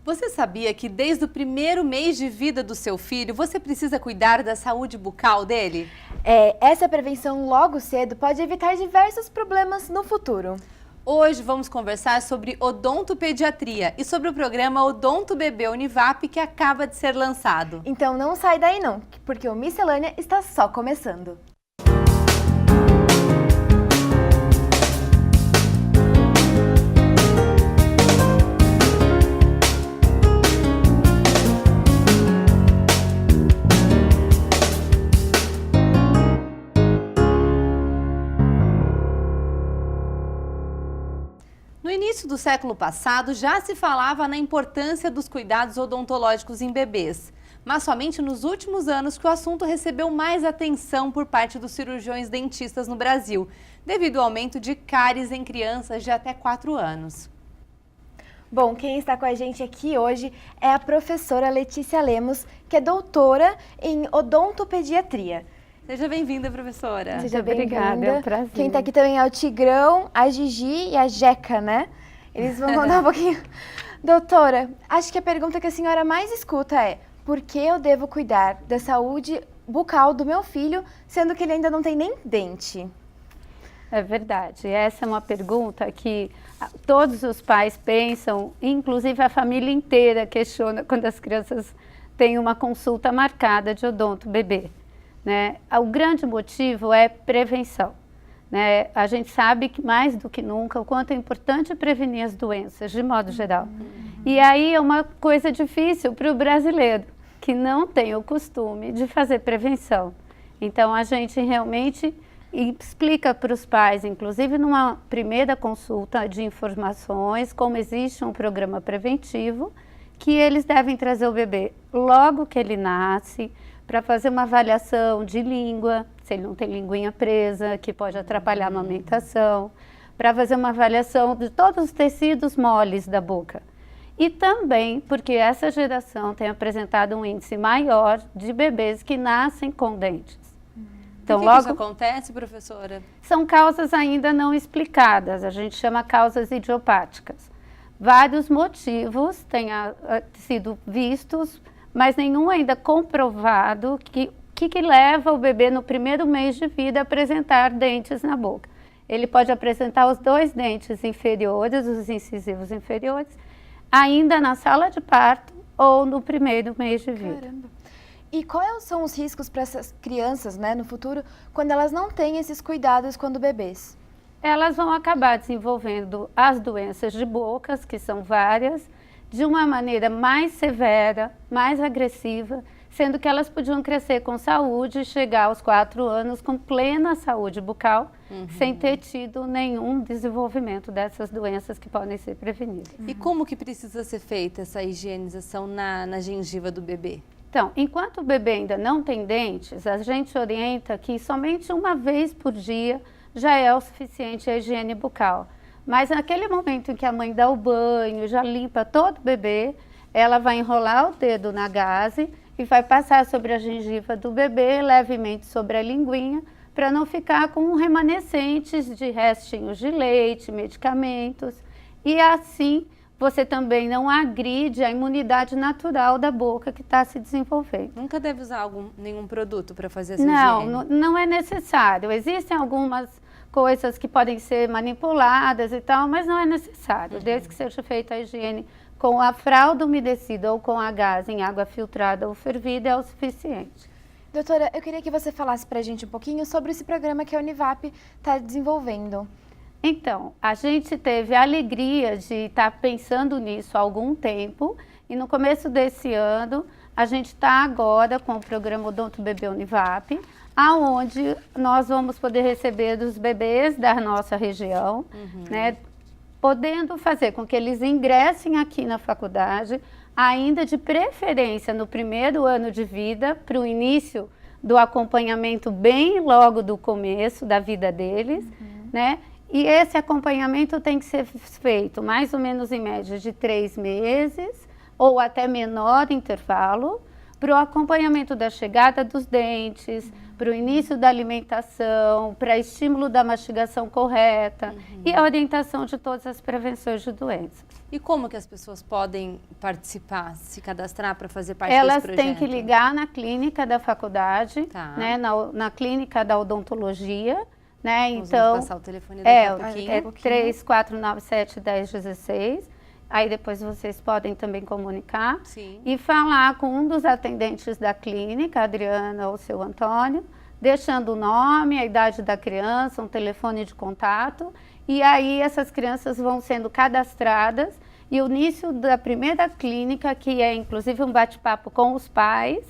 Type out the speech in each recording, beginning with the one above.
Você sabia que desde o primeiro mês de vida do seu filho, você precisa cuidar da saúde bucal dele? Essa prevenção logo cedo pode evitar diversos problemas no futuro. Hoje vamos conversar sobre odontopediatria e sobre o programa Odonto Bebê Univap que acaba de ser lançado. Então não sai daí não, porque o Miscelânea está só começando. No início do século passado, já se falava na importância dos cuidados odontológicos em bebês. Mas somente nos últimos anos que o assunto recebeu mais atenção por parte dos cirurgiões dentistas no Brasil, devido ao aumento de cáries em crianças de até 4 anos. Bom, quem está com a gente aqui hoje é a professora Letícia Lemos, que é doutora em odontopediatria. Seja bem-vinda, professora. Seja obrigada, é um prazer. Quem está aqui também é o Tigrão, a Gigi e a Jeca, né? Eles vão contar um pouquinho. Doutora, acho que a pergunta que a senhora mais escuta é: por que eu devo cuidar da saúde bucal do meu filho, sendo que ele ainda não tem nem dente? É verdade. Essa é uma pergunta que todos os pais pensam, inclusive a família inteira questiona quando as crianças têm uma consulta marcada de odonto bebê. Né? O grande motivo é prevenção. Né? A gente sabe que mais do que nunca o quanto é importante prevenir as doenças, de modo geral. E aí é uma coisa difícil para o brasileiro, que não tem o costume de fazer prevenção. Então a gente realmente explica para os pais, inclusive numa primeira consulta de informações, como existe um programa preventivo, que eles devem trazer o bebê logo que ele nasce, para fazer uma avaliação de língua, se ele não tem linguinha presa, que pode atrapalhar a amamentação, para fazer uma avaliação de todos os tecidos moles da boca. E também porque essa geração tem apresentado um índice maior de bebês que nascem com dentes. Então, por que isso acontece, professora? São causas ainda não explicadas, a gente chama causas idiopáticas. Vários motivos têm sido vistos, mas nenhum ainda comprovado que leva o bebê no primeiro mês de vida a apresentar dentes na boca. Ele pode apresentar os 2 dentes inferiores, os incisivos inferiores, ainda na sala de parto ou no primeiro mês de vida. Caramba! E quais são os riscos para essas crianças, né, no futuro, quando elas não têm esses cuidados quando bebês? Elas vão acabar desenvolvendo as doenças de bocas, que são várias, de uma maneira mais severa, mais agressiva, sendo que elas podiam crescer com saúde e chegar aos 4 anos com plena saúde bucal, sem ter tido nenhum desenvolvimento dessas doenças que podem ser prevenidas. E como que precisa ser feita essa higienização na gengiva do bebê? Então, enquanto o bebê ainda não tem dentes, a gente orienta que somente uma vez por dia já é o suficiente a higiene bucal. Mas naquele momento em que a mãe dá o banho, já limpa todo o bebê, ela vai enrolar o dedo na gaze e vai passar sobre a gengiva do bebê, levemente sobre a linguinha, para não ficar com remanescentes de restinhos de leite, medicamentos. E assim você também não agride a imunidade natural da boca que está se desenvolvendo. Nunca deve usar nenhum produto para fazer essa higiene? Não é necessário. Existem algumas coisas que podem ser manipuladas e tal, mas não é necessário, desde que seja feita a higiene com a fralda umedecida ou com a gás em água filtrada ou fervida é o suficiente. Doutora, eu queria que você falasse pra gente um pouquinho sobre esse programa que a Univap está desenvolvendo. Então, a gente teve a alegria de estar pensando nisso há algum tempo e no começo desse ano a gente está agora com o programa Odonto Bebê Univap, aonde nós vamos poder receber os bebês da nossa região, né, podendo fazer com que eles ingressem aqui na faculdade, ainda de preferência no primeiro ano de vida, para o início do acompanhamento bem logo do começo da vida deles, né? E esse acompanhamento tem que ser feito mais ou menos em média de 3 meses, ou até menor intervalo, para o acompanhamento da chegada dos dentes, para o início da alimentação, para estímulo da mastigação correta e a orientação de todas as prevenções de doenças. E como que as pessoas podem participar, se cadastrar para fazer parte Elas desse projeto? têm que ligar na clínica da faculdade, Tá. né, na clínica da odontologia, né? Nós então vamos passar o telefone daqui a pouquinho. é 3497-1016. Aí depois vocês podem também comunicar. Sim. E falar com um dos atendentes da clínica, a Adriana ou o seu Antônio, deixando o nome, a idade da criança, um telefone de contato. E aí essas crianças vão sendo cadastradas. E o início da primeira clínica, que é inclusive um bate-papo com os pais,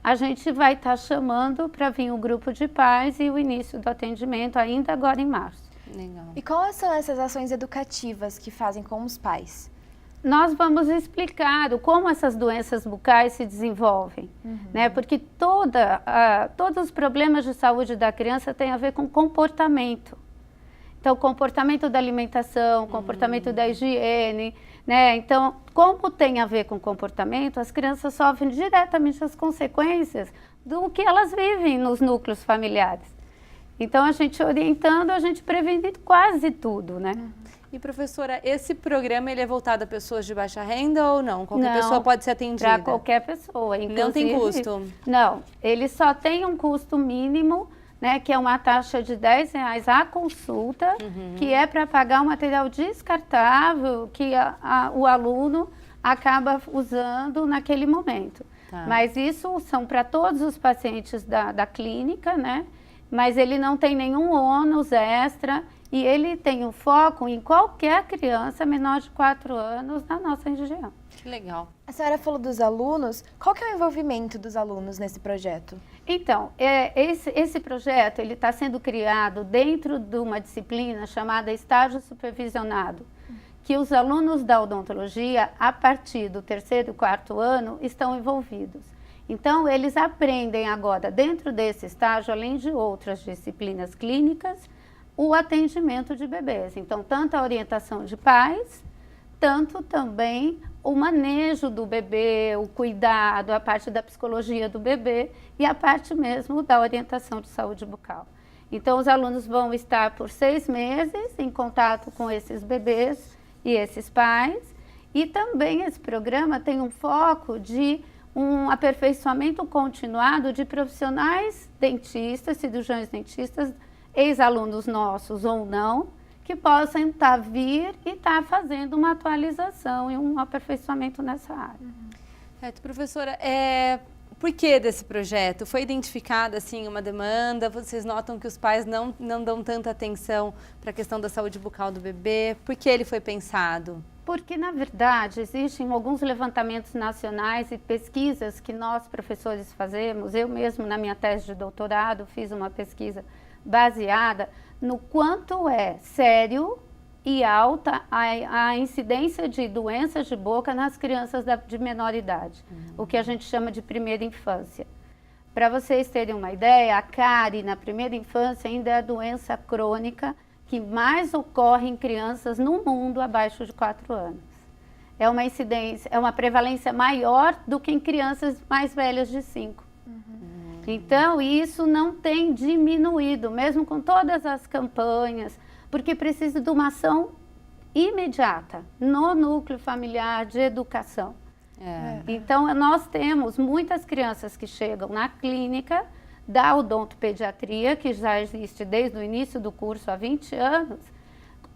a gente vai estar chamando para vir um grupo de pais e o início do atendimento ainda agora em março. Legal. E quais são essas ações educativas que fazem com os pais? Nós vamos explicar como essas doenças bucais se desenvolvem, né? Porque todos os problemas de saúde da criança têm a ver com comportamento. Então, comportamento da alimentação, comportamento da higiene, né? Então, como tem a ver com comportamento, as crianças sofrem diretamente as consequências do que elas vivem nos núcleos familiares. Então, a gente orientando, a gente previne quase tudo, né? E professora, esse programa ele é voltado a pessoas de baixa renda ou não? Qualquer Não, pessoa pode ser atendida? Para qualquer pessoa. Não tem inclusive- custo? Não, ele só tem um custo mínimo, né, que é uma taxa de R$10 a consulta, que é para pagar o material descartável que o aluno acaba usando naquele momento. Tá. Mas isso são para todos os pacientes da clínica, né? Mas ele não tem nenhum ônus extra e ele tem um foco em qualquer criança menor de 4 anos na nossa região. Que legal. A senhora falou dos alunos. Qual que é o envolvimento dos alunos nesse projeto? Então, esse projeto ele está sendo criado dentro de uma disciplina chamada estágio supervisionado, que os alunos da odontologia, a partir do 3º e 4º ano, estão envolvidos. Então, eles aprendem agora, dentro desse estágio, além de outras disciplinas clínicas, o atendimento de bebês. Então, tanto a orientação de pais, tanto também o manejo do bebê, o cuidado, a parte da psicologia do bebê e a parte mesmo da orientação de saúde bucal. Então, os alunos vão estar por 6 meses em contato com esses bebês e esses pais. E também esse programa tem um foco de um aperfeiçoamento continuado de profissionais dentistas, cirurgiões dentistas, ex-alunos nossos ou não, que possam vir e estar fazendo uma atualização e um aperfeiçoamento nessa área. Certo, professora, por que desse projeto? Foi identificada assim uma demanda? Vocês notam que os pais não dão tanta atenção para a questão da saúde bucal do bebê? Por que ele foi pensado? Porque, na verdade, existem alguns levantamentos nacionais e pesquisas que nós, professores, fazemos. Eu mesmo, na minha tese de doutorado, fiz uma pesquisa baseada no quanto é sério e alta a incidência de doenças de boca nas crianças de menor idade, o que a gente chama de primeira infância. Para vocês terem uma ideia, a cárie na primeira infância ainda é a doença crônica que mais ocorre em crianças no mundo abaixo de 4 anos. É uma incidência, é uma prevalência maior do que em crianças mais velhas de 5. Então, isso não tem diminuído, mesmo com todas as campanhas, porque precisa de uma ação imediata no núcleo familiar de educação. Então, nós temos muitas crianças que chegam na clínica da odontopediatria, que já existe desde o início do curso há 20 anos,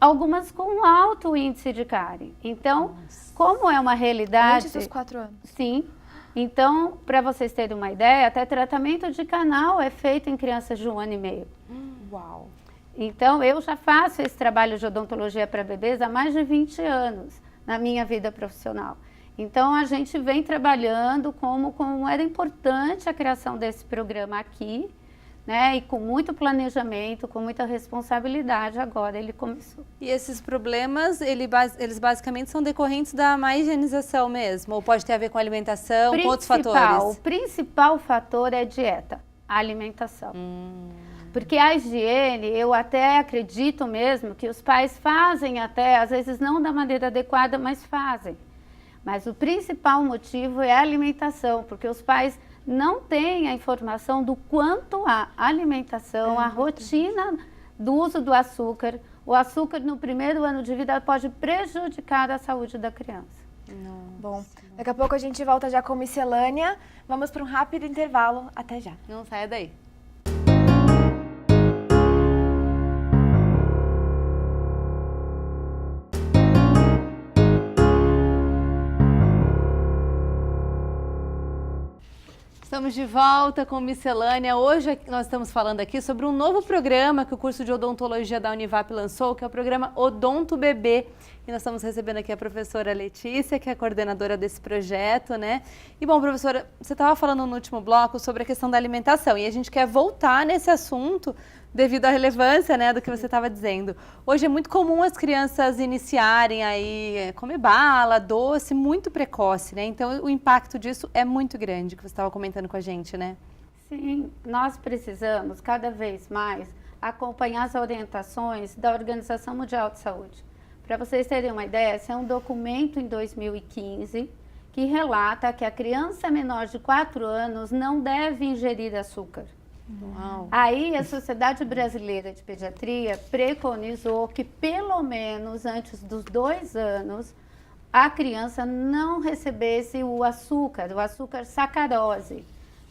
algumas com alto índice de cárie. Então, como é uma realidade... Antes dos 4 anos. Sim. Então, para vocês terem uma ideia, até tratamento de canal é feito em crianças de 1 ano e meio. Uau! Então, eu já faço esse trabalho de odontologia para bebês há mais de 20 anos na minha vida profissional. Então, a gente vem trabalhando como era importante a criação desse programa aqui, né? E com muito planejamento, com muita responsabilidade, agora ele começou. E esses problemas, eles basicamente são decorrentes da má higienização mesmo? Ou pode ter a ver com alimentação, com outros fatores? O principal fator é dieta, a alimentação. Porque a higiene, eu até acredito mesmo que os pais fazem até, às vezes não da maneira adequada, mas fazem. Mas o principal motivo é a alimentação, porque os pais não têm a informação do quanto a alimentação, a rotina do uso do açúcar. O açúcar no primeiro ano de vida pode prejudicar a saúde da criança. Bom, daqui a pouco a gente volta já com miscelânea. Vamos para um rápido intervalo. Até já. Não saia daí. Estamos de volta com Miscelânea. Hoje nós estamos falando aqui sobre um novo programa que o curso de odontologia da Univap lançou, que é o programa Odonto Bebê. E nós estamos recebendo aqui a professora Letícia, que é a coordenadora desse projeto, né? E bom, professora, você estava falando no último bloco sobre a questão da alimentação e a gente quer voltar nesse assunto devido à relevância, né, do que você estava dizendo. Hoje é muito comum as crianças iniciarem aí comer bala, doce, muito precoce, né? Então o impacto disso é muito grande, que você estava comentando com a gente, né? Sim, nós precisamos cada vez mais acompanhar as orientações da Organização Mundial de Saúde. Para vocês terem uma ideia, esse é um documento em 2015 que relata que a criança menor de 4 anos não deve ingerir açúcar. Uau. Aí a Sociedade Brasileira de Pediatria preconizou que pelo menos antes dos 2 anos a criança não recebesse o açúcar sacarose.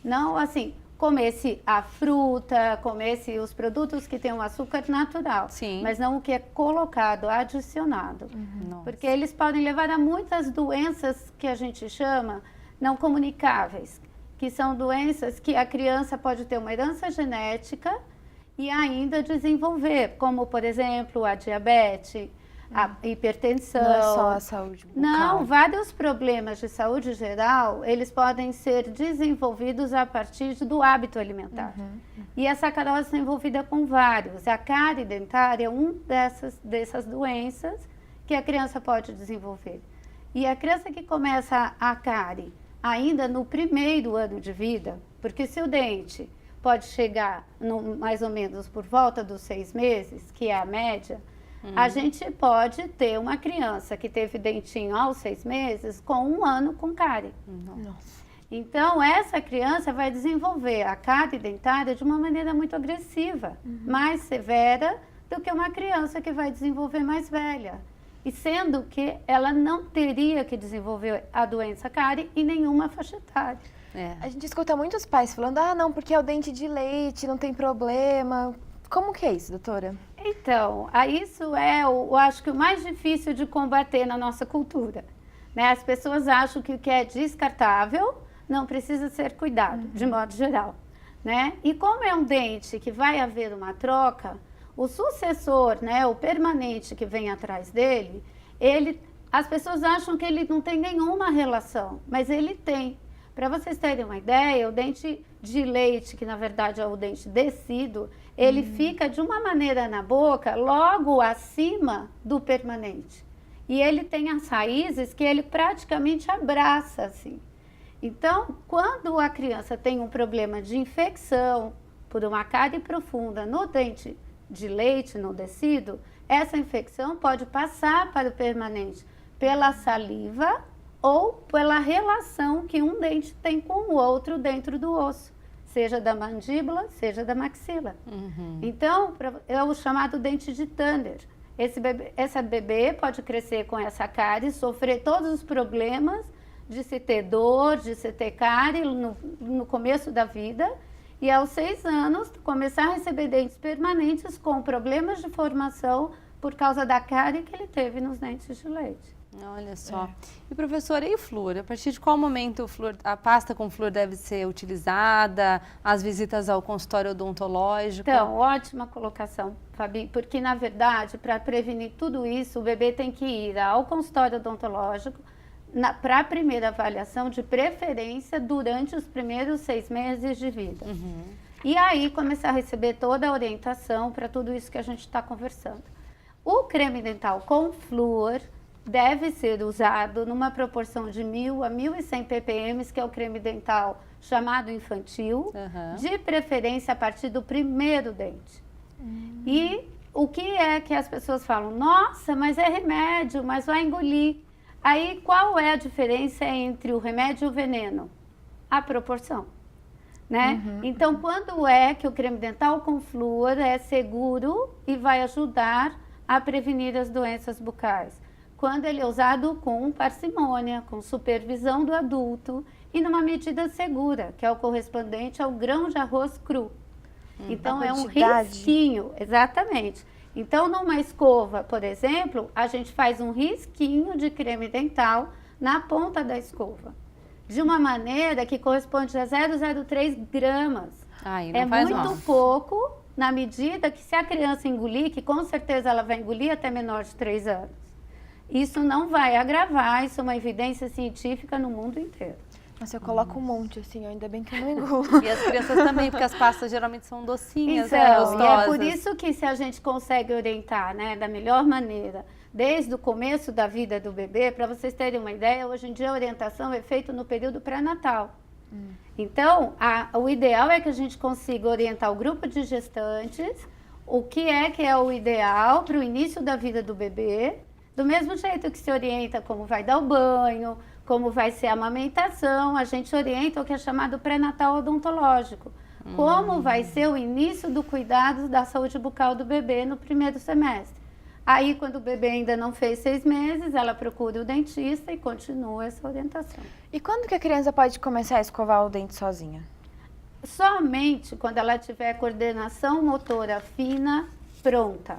Não assim, comesse a fruta, comesse os produtos que têm um açúcar natural, Sim. mas não o que é colocado, adicionado. Nossa. Porque eles podem levar a muitas doenças que a gente chama não comunicáveis, que são doenças que a criança pode ter uma herança genética e ainda desenvolver, como, por exemplo, a diabetes, a hipertensão. Não é só a saúde bucal. Não, vários problemas de saúde geral, eles podem ser desenvolvidos a partir do hábito alimentar. E a sacarose está envolvida com vários. A cárie dentária é uma dessas doenças que a criança pode desenvolver. E a criança que começa a cárie ainda no primeiro ano de vida, porque se o dente pode chegar mais ou menos por volta dos 6 meses, que é a média, a gente pode ter uma criança que teve dentinho aos 6 meses com 1 ano com cárie. Nossa. Então, essa criança vai desenvolver a cárie dentária de uma maneira muito agressiva, mais severa do que uma criança que vai desenvolver mais velha. E sendo que ela não teria que desenvolver a doença cárie em nenhuma faixa etária. A gente escuta muitos pais falando, não, porque é o dente de leite, não tem problema. Como que é isso, doutora? Então, isso é, eu acho que o mais difícil de combater na nossa cultura. Né? As pessoas acham que o que é descartável não precisa ser cuidado, de modo geral. Né? E como é um dente que vai haver uma troca, o sucessor, né, o permanente que vem atrás dele, as pessoas acham que ele não tem nenhuma relação, mas ele tem. Para vocês terem uma ideia, o dente de leite, que na verdade é o dente descido, ele fica de uma maneira na boca logo acima do permanente. E ele tem as raízes que ele praticamente abraça assim. Então, quando a criança tem um problema de infecção por uma cárie profunda no dente de leite, no descido, essa infecção pode passar para o permanente pela saliva ou pela relação que um dente tem com o outro dentro do osso, seja da mandíbula, seja da maxila. Então, é o chamado dente de Tanner. Essa bebê pode crescer com essa cárie, sofrer todos os problemas de se ter dor, de se ter cárie no começo da vida, e aos 6 anos começar a receber dentes permanentes com problemas de formação por causa da cárie que ele teve nos dentes de leite. Olha só. E professora, e o flúor? A partir de qual momento a pasta com flúor deve ser utilizada? As visitas ao consultório odontológico? Então, ótima colocação, Fabi, porque na verdade, para prevenir tudo isso, o bebê tem que ir ao consultório odontológico para a primeira avaliação, de preferência durante os primeiros 6 meses de vida. E aí começar a receber toda a orientação para tudo isso que a gente está conversando. O creme dental com flúor deve ser usado numa proporção de 1.000 a 1.100 ppm, que é o creme dental chamado infantil, de preferência a partir do primeiro dente. E o que é que as pessoas falam? Nossa, mas é remédio, mas vai engolir. Aí, qual é a diferença entre o remédio e o veneno? A proporção, né? Então, quando é que o creme dental com flúor é seguro e vai ajudar a prevenir as doenças bucais? Quando ele é usado com parcimônia, com supervisão do adulto e numa medida segura, que é o correspondente ao grão de arroz cru. Então, é um risquinho, exatamente. Então, numa escova, por exemplo, a gente faz um risquinho de creme dental na ponta da escova, de uma maneira que corresponde a 0,03 gramas. Não faz muito mal. pouco, na medida que se a criança engolir, que com certeza ela vai engolir até menor de 3 anos, isso não vai agravar, isso é uma evidência científica no mundo inteiro. Nossa, eu coloco um monte, assim, ainda bem que eu não engulo. E as crianças também, porque as pastas geralmente são docinhas, Então, gostosas. e é por isso que se a gente consegue orientar, né, da melhor maneira, desde o começo da vida do bebê, para vocês terem uma ideia, hoje em dia a orientação é feita no período pré-natal. Então, o ideal é que a gente consiga orientar o grupo de gestantes, o que é o ideal para o início da vida do bebê, do mesmo jeito que se orienta como vai dar o banho, como vai ser a amamentação, a gente orienta o que é chamado pré-natal odontológico. Como vai ser o início do cuidado da saúde bucal do bebê no primeiro semestre. Aí, quando o bebê ainda não fez 6 meses, ela procura o dentista e continua essa orientação. E quando que a criança pode começar a escovar o dente sozinha? Somente quando ela tiver coordenação motora fina pronta.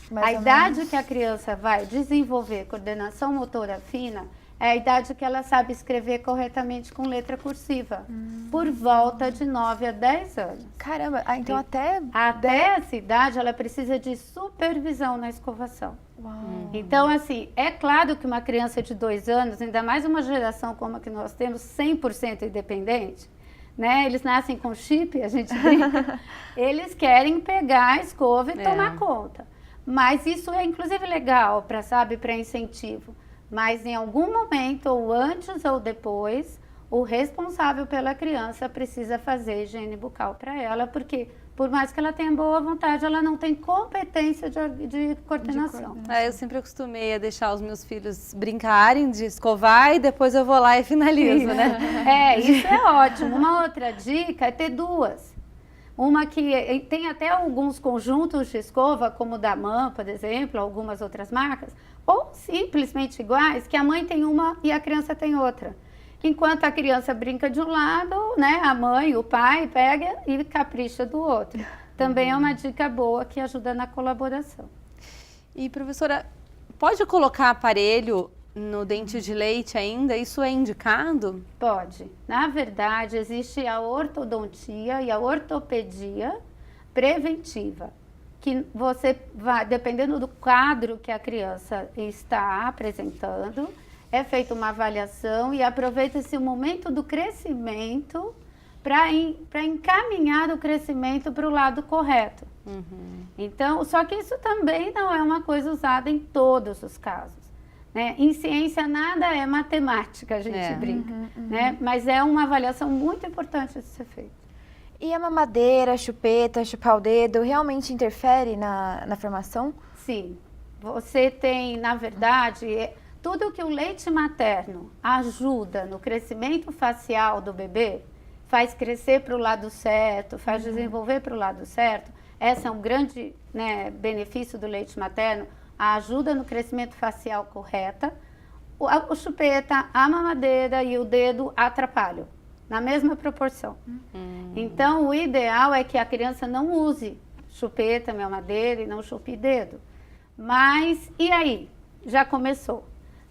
Mais A ou idade menos. que a criança vai desenvolver coordenação motora fina é a idade que ela sabe escrever corretamente com letra cursiva, por volta de 9 a 10 anos. Caramba, então até... Até essa idade, ela precisa de supervisão na escovação. Uau. Então, assim, é claro que uma criança de 2 anos, ainda mais uma geração como a que nós temos, 100% independente, né? Eles nascem com chip, a gente brinca, eles querem pegar a escova e tomar conta. Mas isso é, inclusive, legal para incentivo. Mas em algum momento, ou antes ou depois, o responsável pela criança precisa fazer higiene bucal para ela, porque por mais que ela tenha boa vontade, ela não tem competência de coordenação. Eu sempre acostumei a deixar os meus filhos brincarem de escovar e depois eu vou lá e finalizo, né? Isso é ótimo. Uma outra dica é ter 2. Uma que tem até alguns conjuntos de escova, como o da MAM, por exemplo, algumas outras marcas, ou simplesmente iguais, que a mãe tem uma e a criança tem outra. Enquanto a criança brinca de um lado, né, a mãe, o pai pega e capricha do outro. Também é uma dica boa que ajuda na colaboração. E, professora, pode colocar aparelho no dente de leite ainda? Isso é indicado? Pode. Na verdade, existe a ortodontia e a ortopedia preventiva, que você vai, dependendo do quadro que a criança está apresentando, é feita uma avaliação e aproveita-se o momento do crescimento para encaminhar o crescimento para o lado correto. Então, só que isso também não é uma coisa usada em todos os casos. Né? Em ciência, nada é matemática, a gente brinca. Né? Mas é uma avaliação muito importante de ser feita. E a mamadeira, a chupeta, chupar o dedo, realmente interfere na formação? Sim. Você tem, na verdade, tudo que o leite materno ajuda no crescimento facial do bebê, faz crescer para o lado certo, faz desenvolver para o lado certo. Esse é um grande, né, benefício do leite materno, a ajuda no crescimento facial correta. O chupeta, a mamadeira e o dedo atrapalham, na mesma proporção. Então, o ideal é que a criança não use chupeta, mamadeira e não chupe dedo. Mas, e aí? Já começou,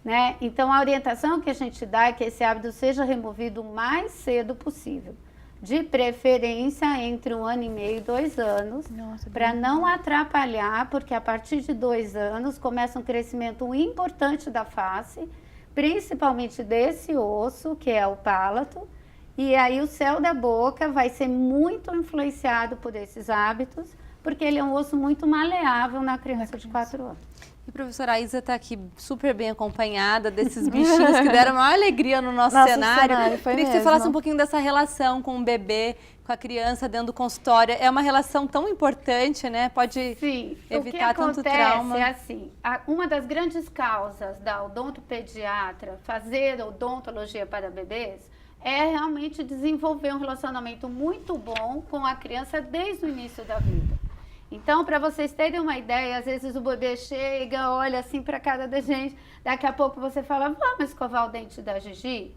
né? Então, a orientação que a gente dá é que esse hábito seja removido o mais cedo possível. De preferência entre 1 ano e meio e 2 anos, para não atrapalhar, porque a partir de 2 anos começa um crescimento importante da face, principalmente desse osso, que é o palato, e aí o céu da boca vai ser muito influenciado por esses hábitos, porque ele é um osso muito maleável na criança de 4 anos. E professora, a Isa está aqui super bem acompanhada desses bichinhos que deram maior alegria no nosso cenário. Foi Queria que você falasse um pouquinho dessa relação com o bebê, com a criança dentro do consultório. É uma relação tão importante, né? Pode Sim, evitar tanto trauma. O que acontece é assim, uma das grandes causas da odontopediatra fazer odontologia para bebês é realmente desenvolver um relacionamento muito bom com a criança desde o início da vida. Então, para vocês terem uma ideia, às vezes o bebê chega, olha assim para a cara da gente, daqui a pouco você fala, vamos escovar o dente da Gigi?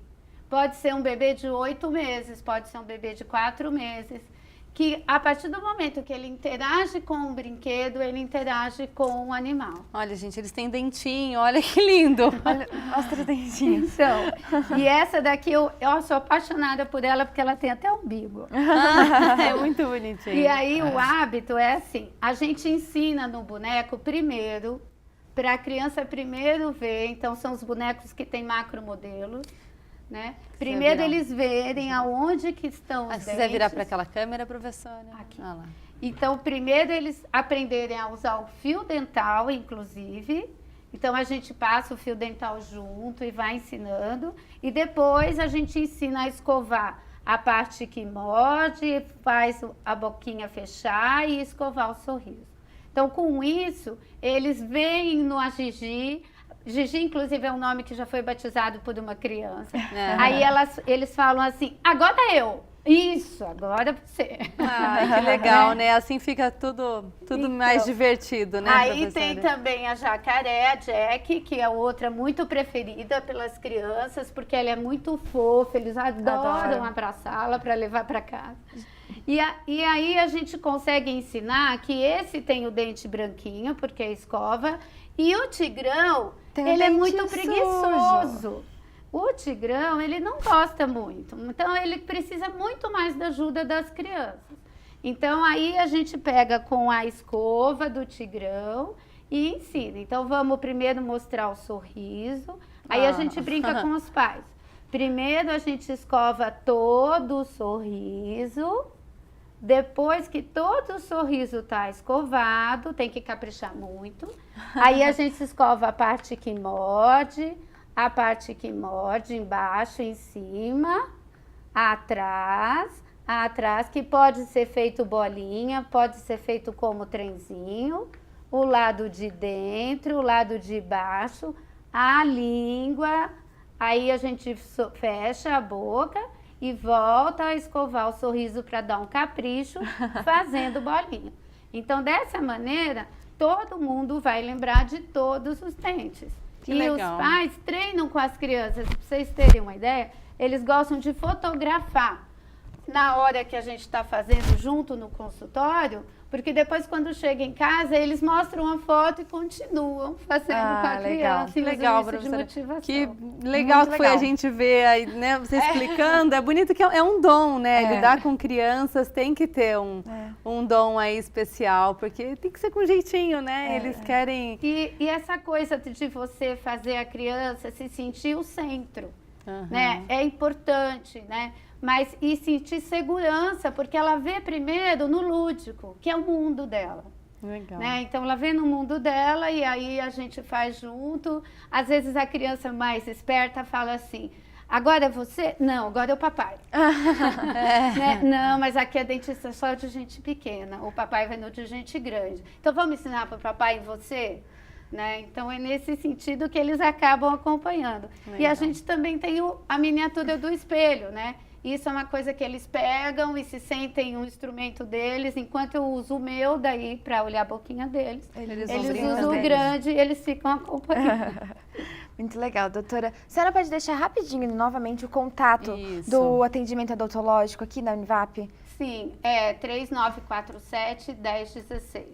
Pode ser um bebê de 8 meses, pode ser um bebê de 4 meses, que a partir do momento que ele interage com o brinquedo, ele interage com o animal. Olha, gente, eles têm dentinho, olha que lindo. Olha, mostra o dentinho. Então, e essa daqui, eu sou apaixonada por ela porque ela tem até umbigo. É muito bonitinho. E aí o hábito é assim, a gente ensina no boneco primeiro, para a criança primeiro ver, então são os bonecos que tem macromodelos, né? Primeiro eles verem aonde que estão os dentes. Se quiser virar para aquela câmera, professora. Aqui. Ah lá. Então, primeiro eles aprenderem a usar o fio dental, inclusive. Então, a gente passa o fio dental junto e vai ensinando. E depois a gente ensina a escovar a parte que morde, faz a boquinha fechar e escovar o sorriso. Então, com isso, eles veem no Gigi. Gigi, inclusive, é um nome que já foi batizado por uma criança. Aí eles falam assim, agora eu. Isso, agora você. Ai, que legal, né? Assim fica tudo então, mais divertido, né, aí professora? tem também a jacaré, a Jack, que é outra muito preferida pelas crianças, porque ela é muito fofa, eles adoram abraçá-la para levar para casa. E aí a gente consegue ensinar que esse tem o dente branquinho, porque é escova, e o tigrão, ele é muito preguiçoso. O tigrão, ele não gosta muito, então ele precisa muito mais da ajuda das crianças. Então aí a gente pega com a escova do tigrão e ensina. Então vamos primeiro mostrar o sorriso, aí a gente brinca com os pais. Primeiro a gente escova todo o sorriso, depois que todo o sorriso está escovado, tem que caprichar muito, aí a gente escova a parte que morde, embaixo, em cima, atrás, que pode ser feito bolinha, pode ser feito como trenzinho, o lado de dentro, o lado de baixo, a língua, aí a gente fecha a boca e volta a escovar o sorriso para dar um capricho, fazendo bolinha. Então, dessa maneira, todo mundo vai lembrar de todos os dentes. Que e legal. Os pais treinam com as crianças, para vocês terem uma ideia, eles gostam de fotografar na hora que a gente está fazendo junto no consultório, porque depois quando chega em casa, eles mostram a foto e continuam fazendo com a criança. Que legal, professora. Que legal Muito que foi a gente ver aí, né, você explicando. É bonito que é um dom, né? Lidar com crianças tem que ter um dom aí especial, porque tem que ser com jeitinho, né? Eles querem... E essa coisa de você fazer a criança se sentir o centro, né? É importante, né? Mas e sentir segurança, porque ela vê primeiro no lúdico, que é o mundo dela. Legal. Né? Então ela vê no mundo dela e aí a gente faz junto. Às vezes a criança mais esperta fala assim, agora é você? Não, agora é o papai. Né? Não, mas aqui é dentista só de gente pequena, o papai vai no de gente grande. Então vamos ensinar para o papai e você? Né? Então é nesse sentido que eles acabam acompanhando. Legal. E a gente também tem a miniatura do espelho, né? Isso é uma coisa que eles pegam e se sentem um instrumento deles, enquanto eu uso o meu daí para olhar a boquinha deles. Eles usam o grande e eles ficam acompanhando. Muito legal, doutora. A senhora pode deixar rapidinho novamente o contato do atendimento odontológico aqui na Univap? Sim, é 3947-1016.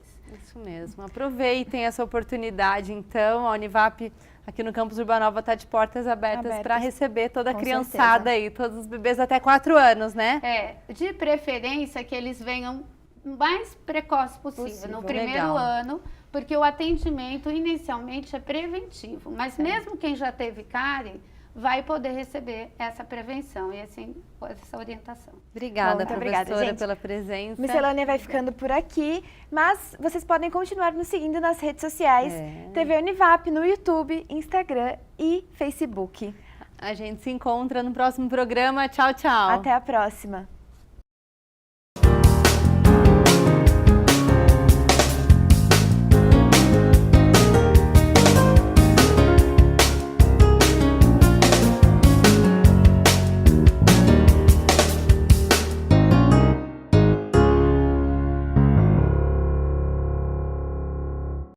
Isso mesmo. Aproveitem essa oportunidade, então. A Univap aqui no campus Urbanova está de portas abertas para receber toda a criançada aí, todos os bebês até 4 anos, né? De preferência que eles venham o mais precoce possível no primeiro ano, porque o atendimento inicialmente é preventivo. Mas mesmo quem já teve cárie, vai poder receber essa prevenção e assim, essa orientação. Obrigada, Muito obrigada, professora, gente. pela presença. Miscelânea vai ficando por aqui, mas vocês podem continuar nos seguindo nas redes sociais, TV Univap, no YouTube, Instagram e Facebook. A gente se encontra no próximo programa. Tchau, tchau. Até a próxima.